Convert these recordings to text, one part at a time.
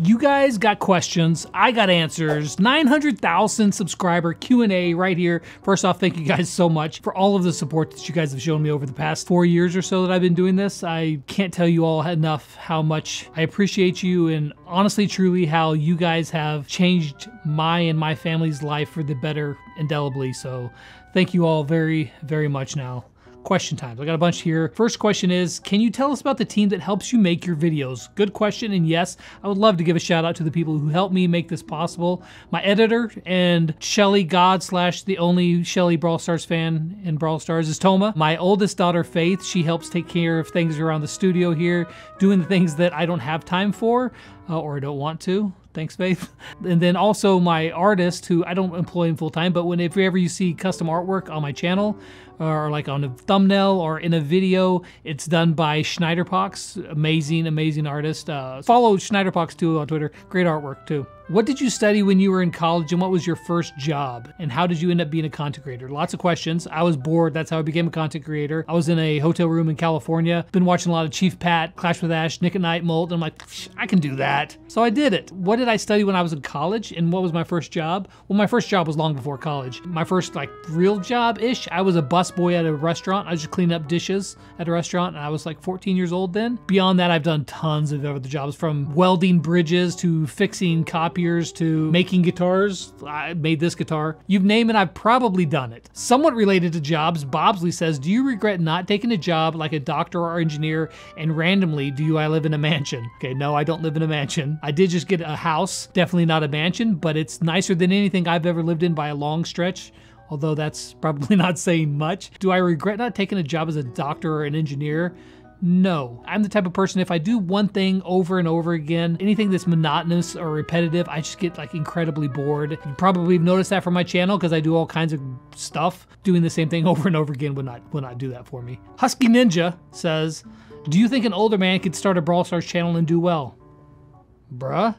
You guys got questions, I got answers. 900,000 subscriber Q&A right here. First off, thank you guys so much for all of the support that you guys have shown me over the past 4 years or so that I've been doing this. I can't tell you all enough how much I appreciate you, and honestly, truly, how you guys have changed my and my family's life for the better indelibly. So thank you all very, very much. Now, question times. I got a bunch here. First question is, can you tell us about the team that helps you make your videos? Good question, and yes, I would love to give a shout out to the people who helped me make this possible. My editor and Shelly God / the only Shelly Brawl Stars fan in Brawl Stars is Toma. My oldest daughter, Faith, she helps take care of things around the studio here, doing the things that I don't have time for or I don't want to. Thanks, Faith. And then also my artist, who I don't employ him full time, but whenever you see custom artwork on my channel, or like on a thumbnail or in a video, it's done by Schneiderpox. Amazing, amazing artist. Follow Schneiderpox too on Twitter. Great artwork too. What did you study when you were in college, and what was your first job? And how did you end up being a content creator? Lots of questions. I was bored. That's how I became a content creator. I was in a hotel room in California. Been watching a lot of Chief Pat, Clash with Ash, Nick at Night, Molt, and I'm like, I can do that. So I did it. What did I study when I was in college, and what was my first job? Well, my first job was long before college. My first like real job-ish, I was a busboy at a restaurant. I was just cleaning up dishes at a restaurant, and I was like 14 years old then. Beyond that, I've done tons of other jobs, from welding bridges to fixing copiers to making guitars. I made this guitar. You name it, I've probably done it. Somewhat related to jobs, Bobsley says, do you regret not taking a job like a doctor or engineer, and randomly, do I live in a mansion? Okay, no, I don't live in a mansion. I did just get a house, definitely not a mansion, but it's nicer than anything I've ever lived in by a long stretch. Although that's probably not saying much. Do I regret not taking a job as a doctor or an engineer? No. I'm the type of person, if I do one thing over and over again, anything that's monotonous or repetitive, I just get like incredibly bored. You probably have noticed that from my channel because I do all kinds of stuff. Doing the same thing over and over again would not do that for me. Husky Ninja says, do you think an older man could start a Brawl Stars channel and do well? Bruh.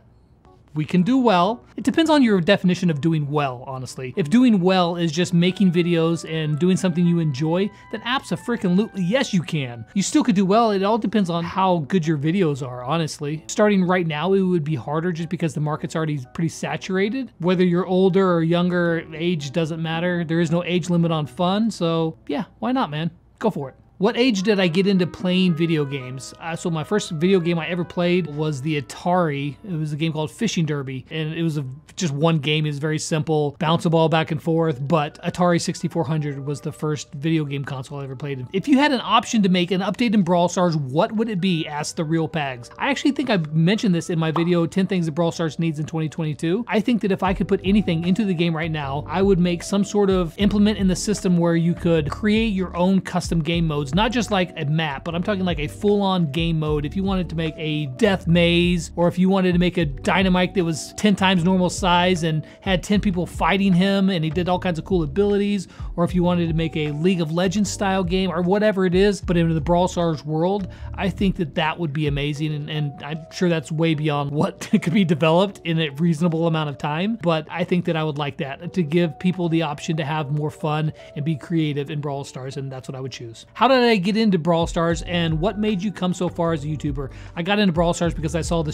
We can do well. It depends on your definition of doing well, honestly. If doing well is just making videos and doing something you enjoy, then abso-freaking-lutely yes you can. You still could do well. It all depends on how good your videos are, honestly. Starting right now, it would be harder just because the market's already pretty saturated. Whether you're older or younger, age doesn't matter. There is no age limit on fun, so yeah, why not, man? Go for it. What age did I get into playing video games? So my first video game I ever played was the Atari. It was a game called Fishing Derby, and it was just one game. It was very simple, bounce a ball back and forth, but Atari 6400 was the first video game console I ever played. If you had an option to make an update in Brawl Stars, what would it be? Asked the Real Pags. I actually think I mentioned this in my video, 10 Things that Brawl Stars Needs in 2022. I think that if I could put anything into the game right now, I would make some sort of implement in the system where you could create your own custom game modes. Not just like a map, but I'm talking like a full-on game mode. If you wanted to make a death maze, or if you wanted to make a dynamite that was 10 times normal size and had 10 people fighting him and he did all kinds of cool abilities, or if you wanted to make a League of Legends style game or whatever it is, but in the Brawl Stars world, I think that that would be amazing, and I'm sure that's way beyond what could be developed in a reasonable amount of time, but I think that I would like that, to give people the option to have more fun and be creative in Brawl Stars, and that's what I would choose. How did I get into Brawl Stars, and what made you come so far as a YouTuber? I got into Brawl Stars because I saw the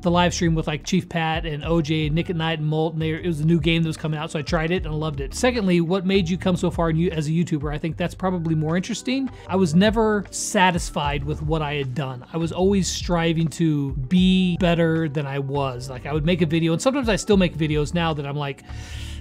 live stream with like Chief Pat and OJ, Nick at Night, and Molt, and it was a new game that was coming out, so I tried it and I loved it. Secondly, what made you come so far as a YouTuber? I think that's probably more interesting. I was never satisfied with what I had done. I was always striving to be better than I was. Like, I would make a video, and sometimes I still make videos now that I'm like,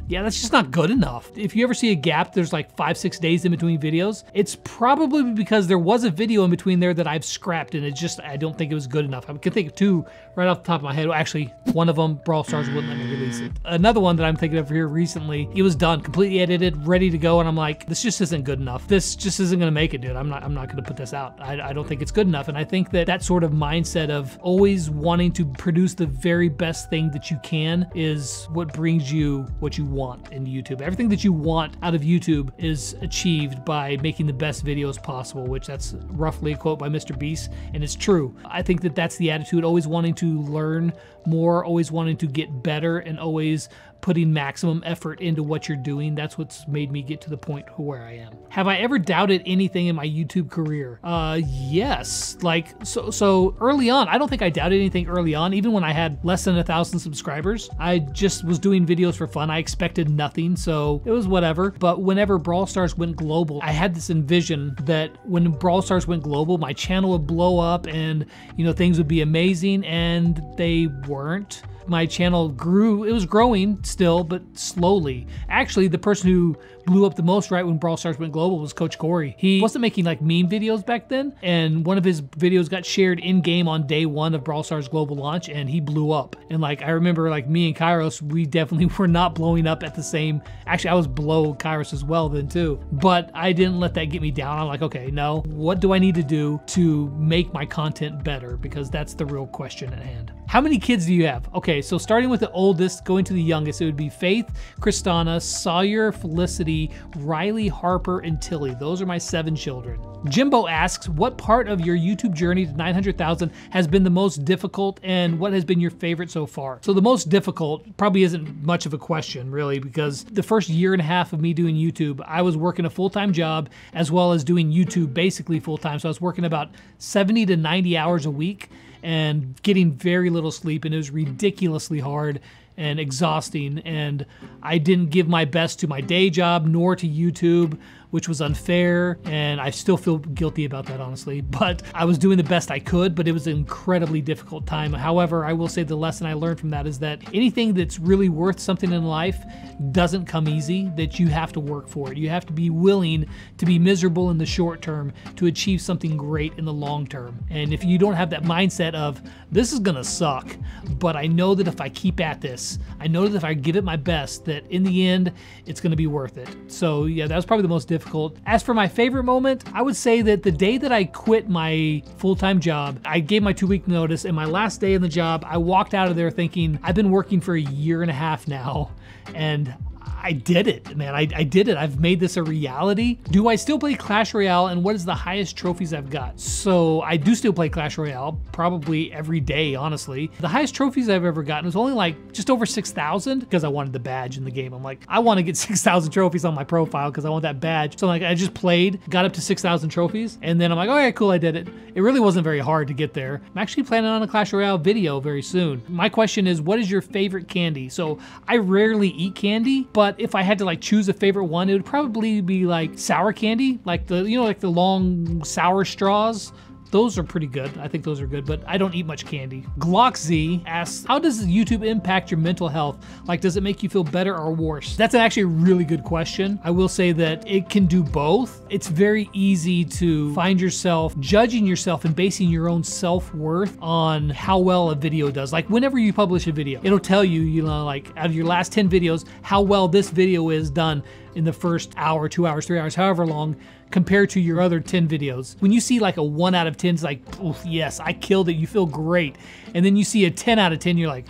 yeah, that's just not good enough. If you ever see a gap, there's like 5-6 days in between videos, it's probably because there was a video in between there that I've scrapped, and I don't think it was good enough. I can think of two right off the top of my head. Actually, one of them, Brawl Stars wouldn't let me release it. Another one that I'm thinking of here recently, it was done, completely edited, ready to go, and I'm like, this just isn't good enough. This just isn't gonna make it, dude. I'm not gonna put this out. I don't think it's good enough, and I think that sort of mindset of always wanting to produce the very best thing that you can is what brings you what you want in YouTube. Everything that you want out of YouTube is achieved by making the best videos possible, which that's roughly a quote by Mr. Beast, and it's true. I think that that's the attitude, always wanting to learn more, always wanting to get better, and always putting maximum effort into what you're doing. That's what's made me get to the point where I am. Have I ever doubted anything in my YouTube career? Yes. Like, so early on, I don't think I doubted anything early on, even when I had less than 1,000 subscribers. I just was doing videos for fun. I expected nothing, so it was whatever. But whenever Brawl Stars went global, I had this envision that when Brawl Stars went global, my channel would blow up and, you know, things would be amazing, and they weren't. My channel grew, it was growing still, but slowly. Actually, the person who blew up the most right when Brawl Stars went global was Coach Corey. He wasn't making like meme videos back then, and one of his videos got shared in game on day one of Brawl Stars global launch, and he blew up. And like, I remember like me and Kairos, we definitely were not blowing up at the same, actually I was below Kairos as well then too, but I didn't let that get me down. I'm like, okay, no, what do I need to do to make my content better? Because that's the real question at hand. How many kids do you have? Okay, so starting with the oldest, going to the youngest, it would be Faith, Kristana, Sawyer, Felicity, Riley, Harper, and Tilly. Those are my 7 children. Jimbo asks, what part of your YouTube journey to 900,000 has been the most difficult, and what has been your favorite so far? So the most difficult probably isn't much of a question, really, because the first year and a half of me doing YouTube, I was working a full-time job as well as doing YouTube basically full-time. So I was working about 70 to 90 hours a week and getting very little sleep, and it was ridiculously hard and exhausting, and I didn't give my best to my day job nor to YouTube, which was unfair, and I still feel guilty about that, honestly. But I was doing the best I could, but it was an incredibly difficult time. However, I will say the lesson I learned from that is that anything that's really worth something in life doesn't come easy, that you have to work for it. You have to be willing to be miserable in the short term to achieve something great in the long term. And if you don't have that mindset of, this is gonna suck, but I know that if I keep at this, I know that if I give it my best, that in the end, it's gonna be worth it. So yeah, that was probably the most difficult. As for my favorite moment, I would say that the day that I quit my full-time job, I gave my 2-week notice, and my last day in the job, I walked out of there thinking, I've been working for a year and a half now, and I did it, man. I did it. I've made this a reality. Do I still play Clash Royale, and what is the highest trophies I've got? So I do still play Clash Royale, probably every day, honestly. The highest trophies I've ever gotten was only like just over 6,000, because I wanted the badge in the game. I'm like, I want to get 6,000 trophies on my profile because I want that badge. So like, I just played, got up to 6,000 trophies, and then I'm like, okay, cool, I did it. It really wasn't very hard to get there. I'm actually planning on a Clash Royale video very soon. My question is, what is your favorite candy? So I rarely eat candy, but if I had to like choose a favorite one, it would probably be like sour candy, like the, you know, like the long sour straws. Those are pretty good. I think those are good, but I don't eat much candy. Glock Z asks, how does YouTube impact your mental health? Like, does it make you feel better or worse? That's actually a really good question. I will say that it can do both. It's very easy to find yourself judging yourself and basing your own self-worth on how well a video does. Like whenever you publish a video, it'll tell you, you know, like out of your last 10 videos, how well this video is done in the first hour, 2 hours, 3 hours, however long, compared to your other 10 videos. When you see like a 1 out of 10, it's like, oof, yes, I killed it, you feel great. And then you see a 10 out of 10, you're like,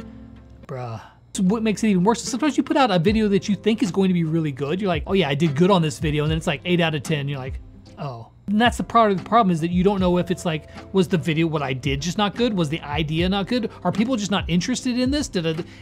bruh. So what makes it even worse is sometimes you put out a video that you think is going to be really good. You're like, oh yeah, I did good on this video. And then it's like 8 out of 10. You're like, oh. And that's the part of the problem, is that you don't know if it's like, was the video, what I did, just not good? Was the idea not good? Are people just not interested in this?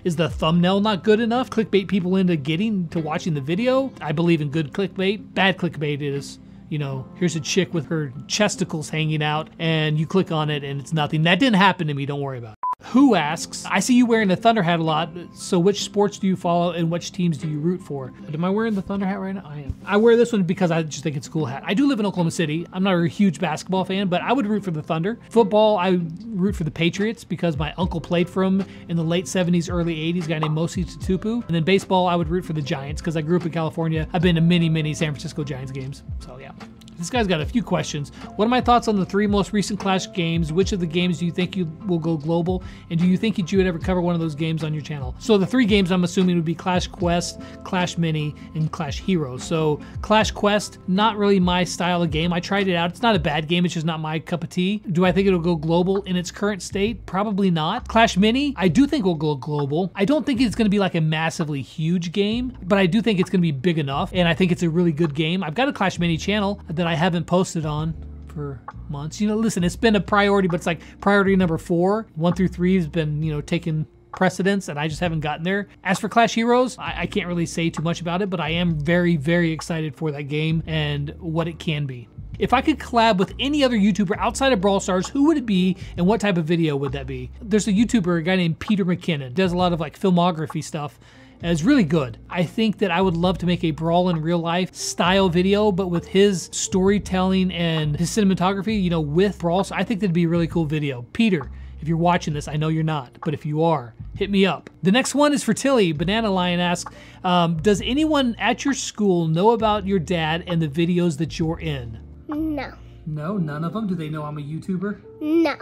Is the thumbnail not good enough? Clickbait people into getting to watching the video? I believe in good clickbait. Bad clickbait is, you know, here's a chick with her chesticles hanging out and you click on it and it's nothing. That didn't happen to me, don't worry about it. Who asks, I see you wearing the Thunder hat a lot, so which sports do you follow and which teams do you root for? Am I wearing the Thunder hat right now? I am. I wear this one because I just think it's a cool hat. I do live in Oklahoma City. I'm not a huge basketball fan, but I would root for the Thunder. Football, I root for the Patriots because my uncle played for them in the late 70s, early 80s, a guy named Mosi Tutupu. And then baseball, I would root for the Giants because I grew up in California. I've been to many San Francisco Giants games, so yeah. This guy's got a few questions. What are my thoughts on the 3 most recent Clash games? Which of the games do you think you will go global? And do you think that you would ever cover one of those games on your channel? So the 3 games I'm assuming would be Clash Quest, Clash Mini, and Clash Heroes. So Clash Quest, not really my style of game. I tried it out. It's not a bad game. It's just not my cup of tea. Do I think it'll go global in its current state? Probably not. Clash Mini, I do think will go global. I don't think it's going to be like a massively huge game, but I do think it's going to be big enough. And I think it's a really good game. I've got a Clash Mini channel that I haven't posted on for months. You know, listen, it's been a priority, but it's like priority number 4. 1 through 3 has been, you know, taken precedence and I just haven't gotten there. As for Clash Heroes, I can't really say too much about it, but I am very, very excited for that game and what it can be. If I could collab with any other YouTuber outside of Brawl Stars, who would it be and what type of video would that be? There's a YouTuber, a guy named Peter McKinnon, does a lot of like filmography stuff. And it's really good. I think that I would love to make a Brawl in real life style video, but with his storytelling and his cinematography, you know, with Brawl. So I think that'd be a really cool video. Peter, if you're watching this, I know you're not, but if you are, hit me up. The next one is for Tilly. Banana Lion asks, does anyone at your school know about your dad and the videos that you're in? No. No, none of them? Do they know I'm a YouTuber? No.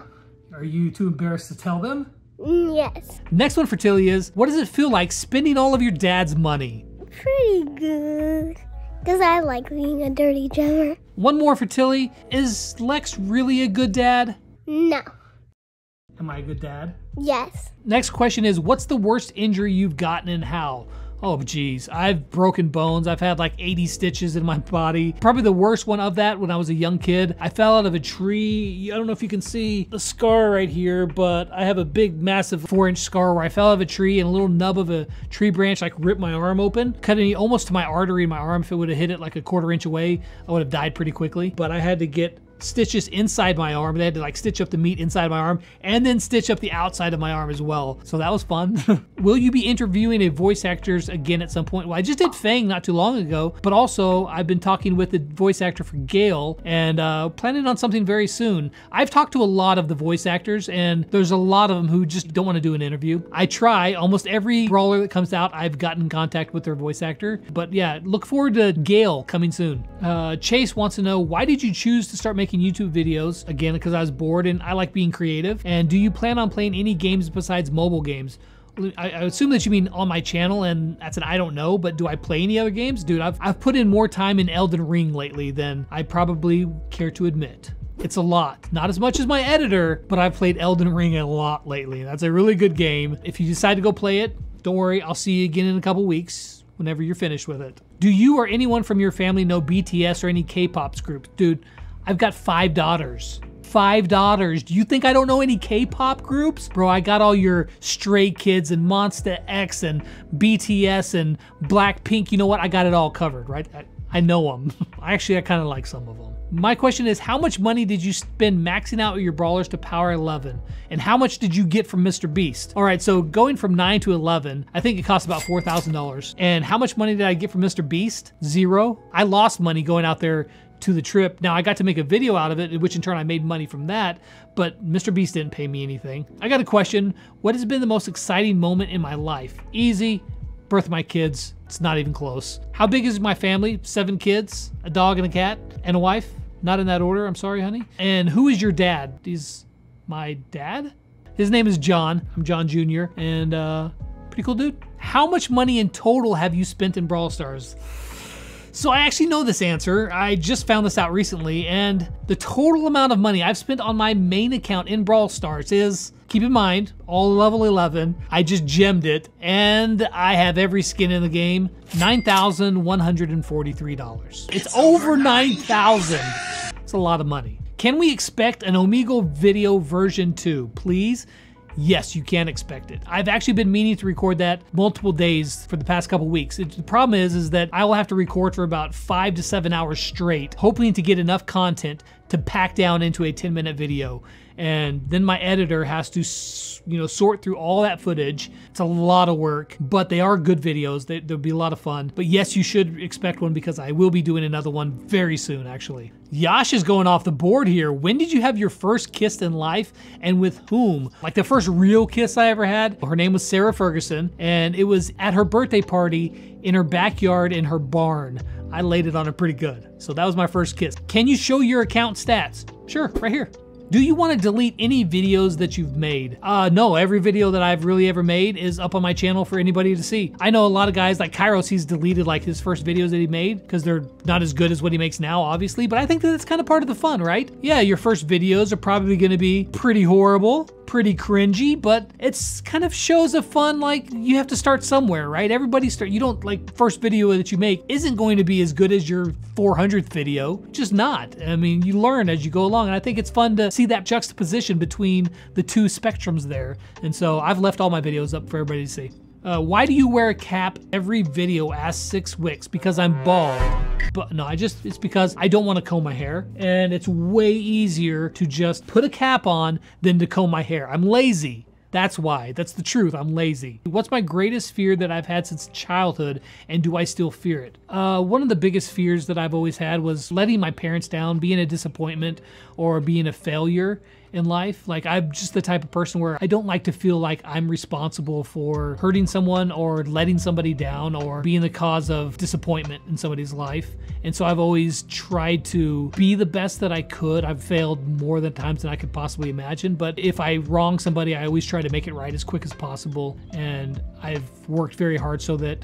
Are you too embarrassed to tell them? Yes. Next one for Tilly is, what does it feel like spending all of your dad's money? Pretty good. Because I like being a dirty drummer. One more for Tilly, is Lex really a good dad? No. Am I a good dad? Yes. Next question is, what's the worst injury you've gotten and how? Oh geez, I've broken bones. I've had like 80 stitches in my body. Probably the worst one of that when I was a young kid. I fell out of a tree. I don't know if you can see the scar right here, but I have a big, massive 4-inch scar where I fell out of a tree and a little nub of a tree branch like ripped my arm open, cutting almost to my artery in my arm. If it would have hit it like a 1/4 inch away, I would have died pretty quickly. But I had to get stitches inside my arm. They had to like stitch up the meat inside my arm and then stitch up the outside of my arm as well. So that was fun. Will you be interviewing a voice actors again at some point? Well, I just did Fang not too long ago, but also I've been talking with the voice actor for Gale and planning on something very soon. I've talked to a lot of the voice actors and there's a lot of them who just don't want to do an interview. I try. Almost every brawler that comes out, I've gotten in contact with their voice actor. But yeah, look forward to Gale coming soon. Chase wants to know, why did you choose to start making YouTube videos? Again, because I was bored and I like being creative. And do you plan on playing any games besides mobile games? I assume that you mean on my channel, and that's an I don't know, but do I play any other games? Dude, I've put in more time in Elden Ring lately than I probably care to admit. It's a lot. Not as much as my editor, but I've played Elden Ring a lot lately. That's a really good game. If you decide to go play it, don't worry, I'll see you again in a couple weeks whenever you're finished with it. Do you or anyone from your family know BTS or any K-pop groups? Dude, I've got 5 daughters. 5 daughters. Do you think I don't know any K-pop groups? Bro, I got all your Stray Kids and Monsta X and BTS and Blackpink. You know what? I got it all covered, right? I know them. I kind of like some of them. My question is, how much money did you spend maxing out your brawlers to power 11? And how much did you get from Mr. Beast? All right, so going from 9 to 11, I think it cost about $4,000. And how much money did I get from Mr. Beast? 0. I lost money going out there to the trip. Now I got to make a video out of it, which in turn I made money from that, but Mr. Beast didn't pay me anything. I got a question. What has been the most exciting moment in my life? Easy. Birth of my kids. It's not even close. How big is my family? 7 kids, a dog and a cat, and a wife. Not in that order, I'm sorry, honey. And who is your dad? He's my dad? His name is John. I'm John Jr. And pretty cool dude. How much money in total have you spent in Brawl Stars? So I actually know this answer. I just found this out recently, and the total amount of money I've spent on my main account in Brawl Stars is, keep in mind, all level 11. I just gemmed it, and I have every skin in the game, $9,143. It's over 9,000. It's a lot of money. Can we expect an Omegle video version 2, please? Yes, you can expect it. I've actually been meaning to record that multiple days for the past couple weeks. The problem is that I will have to record for about 5 to 7 hours straight, hoping to get enough content to pack down into a 10-minute video. And then my editor has to, sort through all that footage. It's a lot of work, but they are good videos. They'll be a lot of fun. But yes, you should expect one because I will be doing another one very soon, actually. Yash is going off the board here. When did you have your first kiss in life and with whom? Like the first real kiss I ever had, her name was Sarah Ferguson, and it was at her birthday party in her backyard in her barn. I laid it on her pretty good. So that was my first kiss. Can you show your account stats? Sure, right here. Do you want to delete any videos that you've made? No, every video that I've really ever made is up on my channel for anybody to see. I know a lot of guys like Kairos, he's deleted like his first videos that he made because they're not as good as what he makes now, obviously, but I think that it's kind of part of the fun, right? Yeah, your first videos are probably going to be pretty horrible. pretty cringy, but it's kind of shows a fun, like, you have to start somewhere, right? You don't, like, first video that you make isn't going to be as good as your 400th video, just not. I mean, you learn as you go along, and I think it's fun to see that juxtaposition between the two spectrums there. And so I've left all my videos up for everybody to see. Why do you wear a cap every video? Asks 6 Wicks. Because I'm bald. But no, it's because I don't want to comb my hair, and it's way easier to just put a cap on than to comb my hair. I'm lazy. That's why. That's the truth. I'm lazy. What's my greatest fear that I've had since childhood, and do I still fear it? One of the biggest fears that I've always had was letting my parents down, being a disappointment, or being a failure in life. Like, I'm just the type of person where I don't like to feel like I'm responsible for hurting someone or letting somebody down or being the cause of disappointment in somebody's life. And so I've always tried to be the best that I could. I've failed more than times than I could possibly imagine, but if I wrong somebody, I always try to make it right as quick as possible. And I've worked very hard so that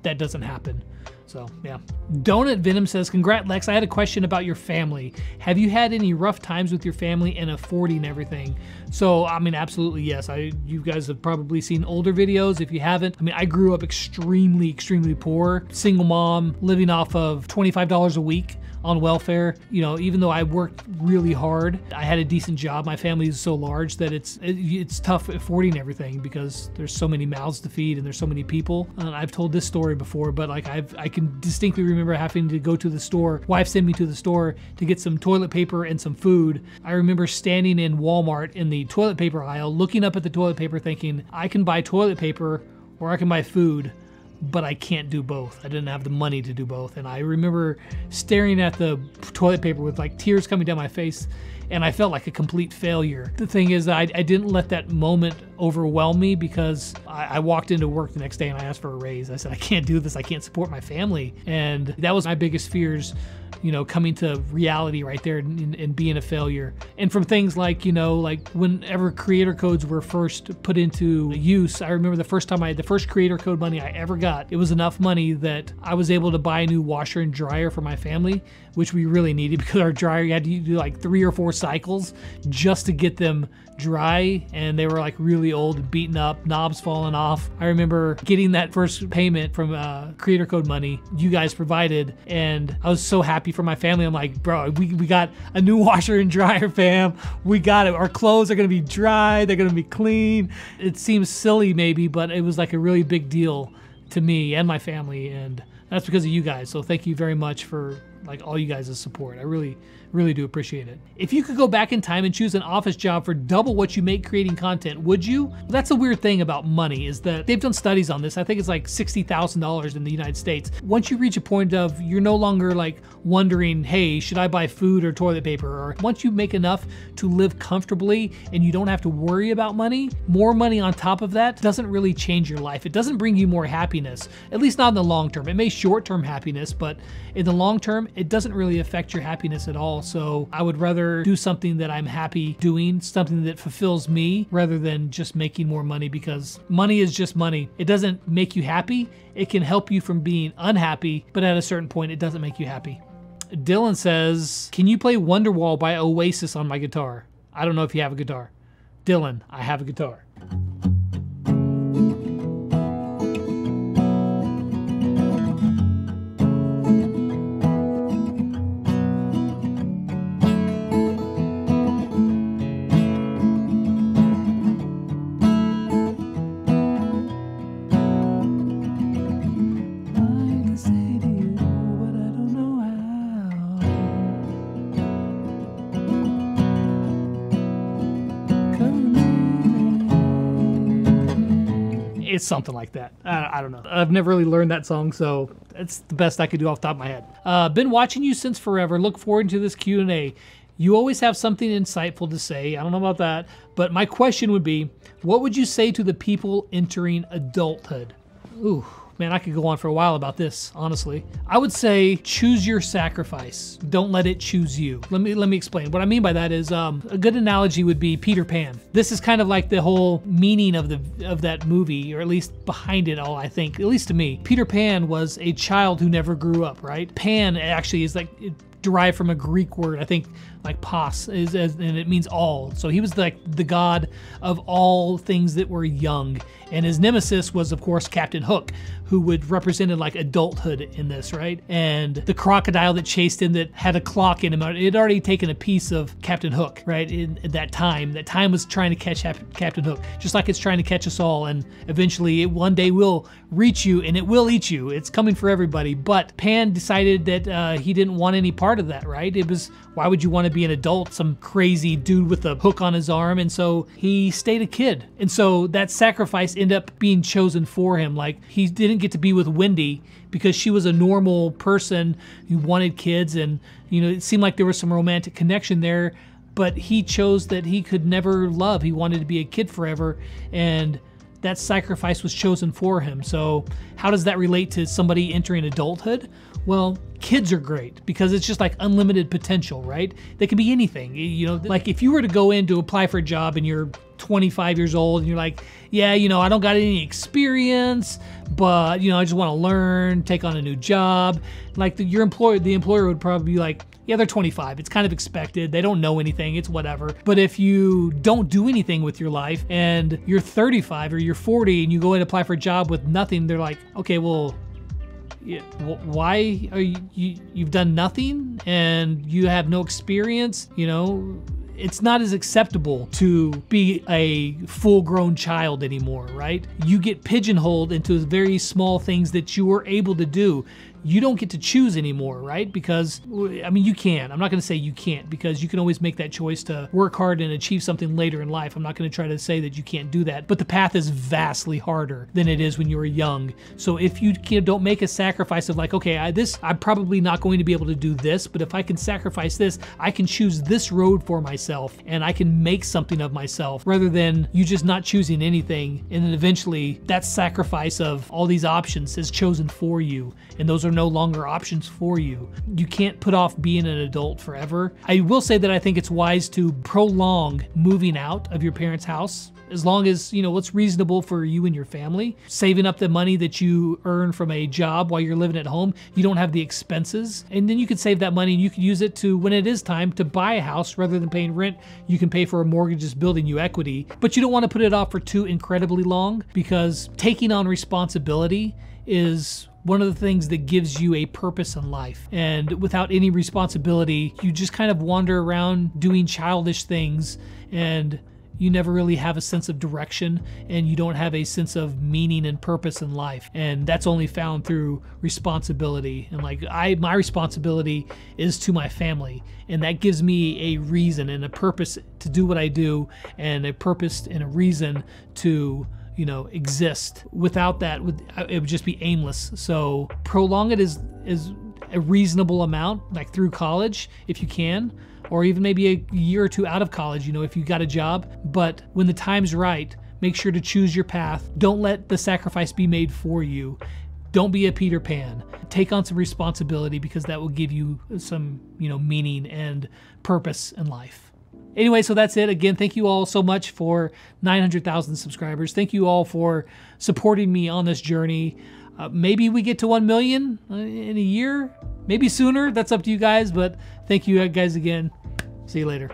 that doesn't happen. So, yeah. Donut Venom says, "Congrats, Lex. I had a question about your family. Have you had any rough times with your family and affording everything?" So, I mean, absolutely yes. You guys have probably seen older videos. If you haven't, I mean, I grew up extremely, extremely poor. Single mom, living off of $25 a week on welfare. You know, even though I worked really hard, I had a decent job. My family is so large that it's tough affording everything because there's so many mouths to feed and there's so many people. I've told this story before, but like I can distinctly remember having to go to the store. Wife sent me to the store to get some toilet paper and some food. I remember standing in Walmart in the toilet paper aisle, looking up at the toilet paper thinking, I can buy toilet paper or I can buy food, but I can't do both. I didn't have the money to do both. And I remember staring at the toilet paper with like tears coming down my face, and I felt like a complete failure. The thing is, I didn't let that moment overwhelm me because I walked into work the next day and I asked for a raise. I said, I can't do this. I can't support my family. And that was my biggest fears, you know, coming to reality right there and being a failure. And from things like, you know, like whenever creator codes were first put into use, I remember the first time the first creator code money I ever got, it was enough money that I was able to buy a new washer and dryer for my family, which we really needed because our dryer, you had to do like 3 or 4 cycles just to get them dry, and they were like really old and beaten up, knobs falling off. I remember getting that first payment from creator code money you guys provided, and I was so happy for my family. I'm like, bro, we got a new washer and dryer, fam. We got it. Our clothes are gonna be dry, they're gonna be clean. It seems silly maybe, but it was like a really big deal to me and my family, and that's because of you guys. So thank you very much for like all you guys' support. I really do appreciate it. If you could go back in time and choose an office job for double what you make creating content, would you? Well, that's a weird thing about money, is that they've done studies on this. I think it's like $60,000 in the United States. Once you reach a point of you're no longer like wondering, hey, should I buy food or toilet paper? Or once you make enough to live comfortably and you don't have to worry about money, more money on top of that doesn't really change your life. It doesn't bring you more happiness, at least not in the long term. It may short-term happiness, but in the long term, it doesn't really affect your happiness at all. So I would rather do something that I'm happy doing, something that fulfills me, rather than just making more money, because money is just money. It doesn't make you happy. It can help you from being unhappy, but at a certain point, it doesn't make you happy. Dylan says, can you play Wonderwall by Oasis on my guitar? I don't know if you have a guitar. Dylan, I have a guitar. It's something like that. I don't know. I've never really learned that song, so it's the best I could do off the top of my head. Been watching you since forever. Look forward to this Q&A. You always have something insightful to say. I don't know about that, but my question would be, what would you say to the people entering adulthood? Ooh. Man, I could go on for a while about this, honestly. I would say choose your sacrifice. Don't let it choose you. Let me explain. What I mean by that is a good analogy would be Peter Pan. This is kind of like the whole meaning of that movie, or at least behind it all, I think, at least to me. Peter Pan was a child who never grew up, right? Pan actually is like derived from a Greek word, I think like pos, and it means all. So he was like the god of all things that were young. And his nemesis was, of course, Captain Hook, who would represented like adulthood in this, right? And the crocodile that chased him that had a clock in him, it had already taken a piece of Captain Hook, right? In that time. That time was trying to catch Captain Hook, just like it's trying to catch us all. And eventually it one day will reach you and it will eat you. It's coming for everybody. But Pan decided that he didn't want any part of that, right? It was, why would you want to be an adult, some crazy dude with a hook on his arm? And so he stayed a kid. And so that sacrifice ended up being chosen for him. Like, he didn't get to be with Wendy because she was a normal person who wanted kids, and it seemed like there was some romantic connection there, but he chose that he could never love. He wanted to be a kid forever, and that sacrifice was chosen for him. So how does that relate to somebody entering adulthood? Well, kids are great because it's just like unlimited potential, right? They can be anything. Like if you were to go in to apply for a job and you're 25 years old and you're like, yeah, I don't got any experience, but I just want to learn, take on a new job. Like the employer would probably be like, yeah, they're 25. It's kind of expected. They don't know anything. It's whatever. But if you don't do anything with your life and you're 35 or you're 40 and you go in and apply for a job with nothing, they're like, okay, well, yeah, why are you've done nothing and you have no experience? It's not as acceptable to be a full-grown child anymore, right? You get pigeonholed into very small things that you were able to do. You don't get to choose anymore, right? Because, you can. I'm not going to say you can't, because you can always make that choice to work hard and achieve something later in life. I'm not going to try to say that you can't do that, but the path is vastly harder than it is when you were young. So if you don't make a sacrifice of like, okay, I'm probably not going to be able to do this, but if I can sacrifice this, I can choose this road for myself and I can make something of myself, rather than you just not choosing anything. And then eventually that sacrifice of all these options is chosen for you, and those are no longer options for you. You can't put off being an adult forever. I will say that I think it's wise to prolong moving out of your parents' house, as long as what's reasonable for you and your family. Saving up the money that you earn from a job while you're living at home, you don't have the expenses, and then you can save that money and you can use it to, when it is time to buy a house, rather than paying rent, you can pay for a mortgage that's building you equity. But you don't want to put it off for too incredibly long, because taking on responsibility is one of the things that gives you a purpose in life. And without any responsibility, you just kind of wander around doing childish things, and you never really have a sense of direction, and you don't have a sense of meaning and purpose in life. And that's only found through responsibility. And my responsibility is to my family, and that gives me a reason and a purpose to do what I do, and a purpose and a reason to exist. Without that, it would just be aimless. So prolong it is a reasonable amount, like through college if you can, or even maybe a year or two out of college, if you got a job. But when the time's right, make sure to choose your path. Don't let the sacrifice be made for you. Don't be a Peter Pan. Take on some responsibility, because that will give you some, meaning and purpose in life. Anyway, so that's it. Again, thank you all so much for 900,000 subscribers. Thank you all for supporting me on this journey. Maybe we get to 1 million in a year, maybe sooner. That's up to you guys, but thank you guys again. See you later.